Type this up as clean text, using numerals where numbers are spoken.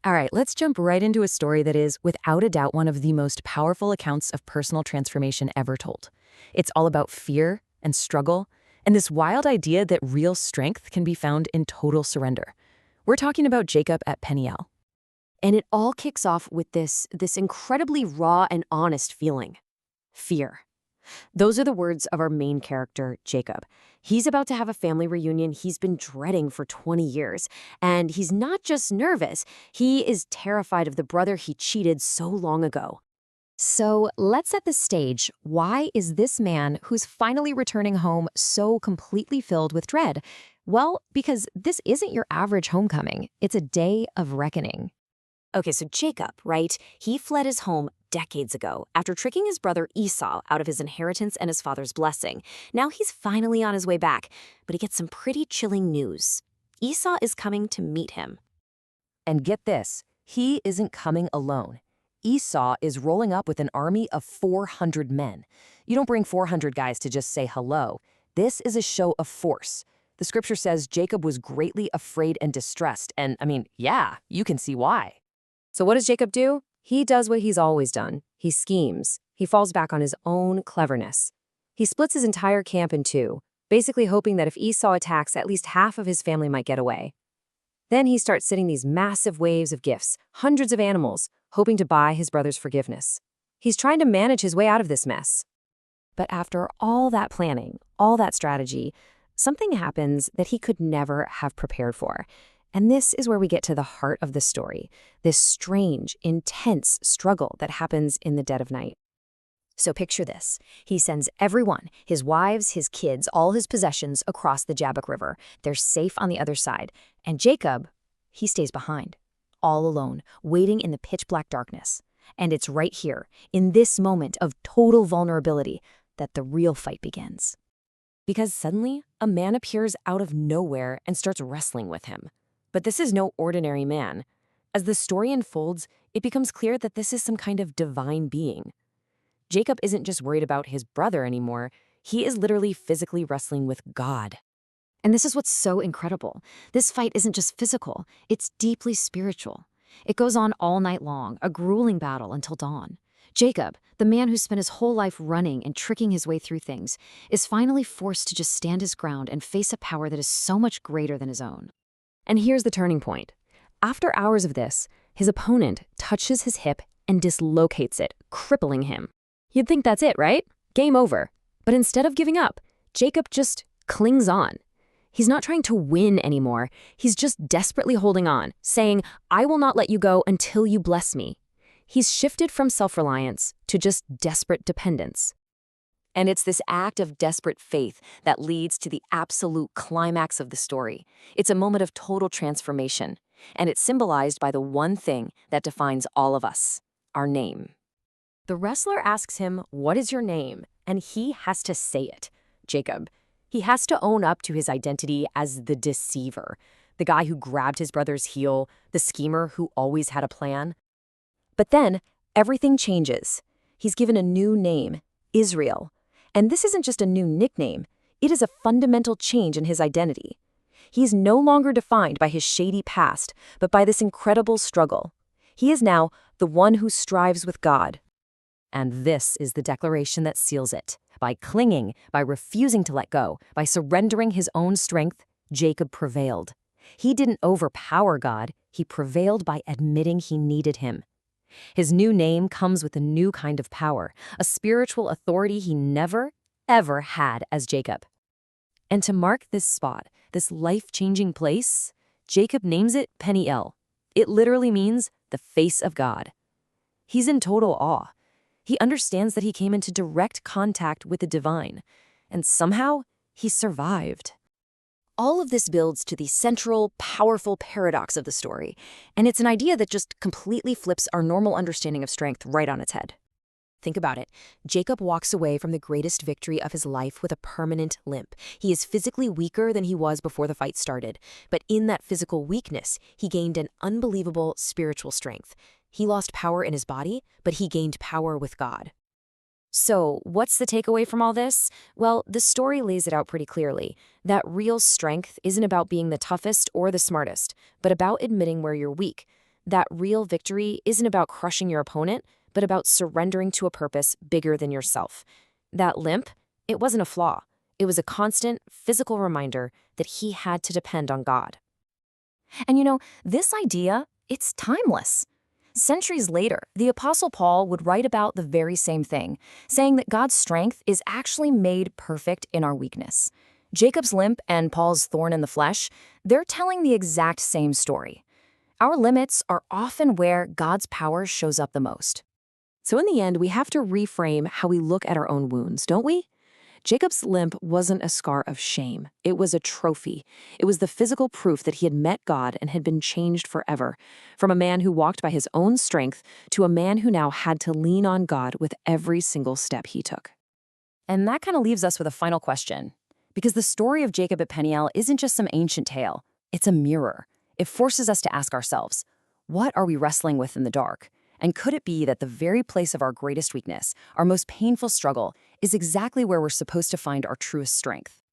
All right, let's jump right into a story that is, without a doubt, one of the most powerful accounts of personal transformation ever told. It's all about fear and struggle, and this wild idea that real strength can be found in total surrender. We're talking about Jacob at Peniel. And it all kicks off with this incredibly raw and honest feeling. Fear. Those are the words of our main character, Jacob. He's about to have a family reunion he's been dreading for 20 years. And he's not just nervous, he is terrified of the brother he cheated so long ago. So let's set the stage. Why is this man who's finally returning home so completely filled with dread? Well, because this isn't your average homecoming. It's a day of reckoning. Okay, so Jacob, right? He fled his home decades ago after tricking his brother Esau out of his inheritance and his father's blessing. Now he's finally on his way back, but he gets some pretty chilling news. Esau is coming to meet him. And get this, he isn't coming alone. Esau is rolling up with an army of 400 men. You don't bring 400 guys to just say hello. This is a show of force. The scripture says Jacob was greatly afraid and distressed, and yeah, you can see why. So what does Jacob do? He does what he's always done. He schemes. He falls back on his own cleverness. He splits his entire camp in two, basically hoping that if Esau attacks, at least half of his family might get away. Then he starts sending these massive waves of gifts, hundreds of animals, hoping to buy his brother's forgiveness. He's trying to manage his way out of this mess. But after all that planning, all that strategy, something happens that he could never have prepared for. And this is where we get to the heart of the story, this strange, intense struggle that happens in the dead of night. So picture this. He sends everyone, his wives, his kids, all his possessions across the Jabbok River. They're safe on the other side. And Jacob, he stays behind, all alone, waiting in the pitch-black darkness. And it's right here, in this moment of total vulnerability, that the real fight begins. Because suddenly, a man appears out of nowhere and starts wrestling with him. But this is no ordinary man. As the story unfolds, it becomes clear that this is some kind of divine being. Jacob isn't just worried about his brother anymore. He is literally physically wrestling with God. And this is what's so incredible. This fight isn't just physical, it's deeply spiritual. It goes on all night long, a grueling battle until dawn. Jacob, the man who spent his whole life running and tricking his way through things, is finally forced to just stand his ground and face a power that is so much greater than his own. And here's the turning point. After hours of this, his opponent touches his hip and dislocates it, crippling him. You'd think that's it, right? Game over. But instead of giving up, Jacob just clings on. He's not trying to win anymore. He's just desperately holding on, saying, "I will not let you go until you bless me." He's shifted from self-reliance to just desperate dependence. And it's this act of desperate faith that leads to the absolute climax of the story. It's a moment of total transformation, and it's symbolized by the one thing that defines all of us, our name. The wrestler asks him, "What is your name?" And he has to say it, Jacob. He has to own up to his identity as the deceiver, the guy who grabbed his brother's heel, the schemer who always had a plan. But then, everything changes. He's given a new name, Israel. And this isn't just a new nickname, it is a fundamental change in his identity. He's no longer defined by his shady past, but by this incredible struggle. He is now the one who strives with God. And this is the declaration that seals it. By clinging, by refusing to let go, by surrendering his own strength, Jacob prevailed. He didn't overpower God, he prevailed by admitting he needed him. His new name comes with a new kind of power, a spiritual authority he never, ever had as Jacob. And to mark this spot, this life-changing place, Jacob names it Peniel. It literally means the face of God. He's in total awe. He understands that he came into direct contact with the divine, and somehow he survived. All of this builds to the central, powerful paradox of the story, and it's an idea that just completely flips our normal understanding of strength right on its head. Think about it. Jacob walks away from the greatest victory of his life with a permanent limp. He is physically weaker than he was before the fight started, but in that physical weakness, he gained an unbelievable spiritual strength. He lost power in his body, but he gained power with God. So, what's the takeaway from all this? Well, the story lays it out pretty clearly. That real strength isn't about being the toughest or the smartest, but about admitting where you're weak. that real victory isn't about crushing your opponent, but about surrendering to a purpose bigger than yourself. That limp, it wasn't a flaw. It was a constant, physical reminder that he had to depend on God. And this idea, it's timeless. Centuries later, the Apostle Paul would write about the very same thing, saying that God's strength is actually made perfect in our weakness. Jacob's limp and Paul's thorn in the flesh, they're telling the exact same story. Our limits are often where God's power shows up the most. So in the end, we have to reframe how we look at our own wounds, don't we? Jacob's limp wasn't a scar of shame. It was a trophy. It was the physical proof that he had met God and had been changed forever, from a man who walked by his own strength to a man who now had to lean on God with every single step he took. And that kind of leaves us with a final question. Because the story of Jacob at Peniel isn't just some ancient tale. It's a mirror. It forces us to ask ourselves, what are we wrestling with in the dark? And could it be that the very place of our greatest weakness, our most painful struggle, is exactly where we're supposed to find our truest strength?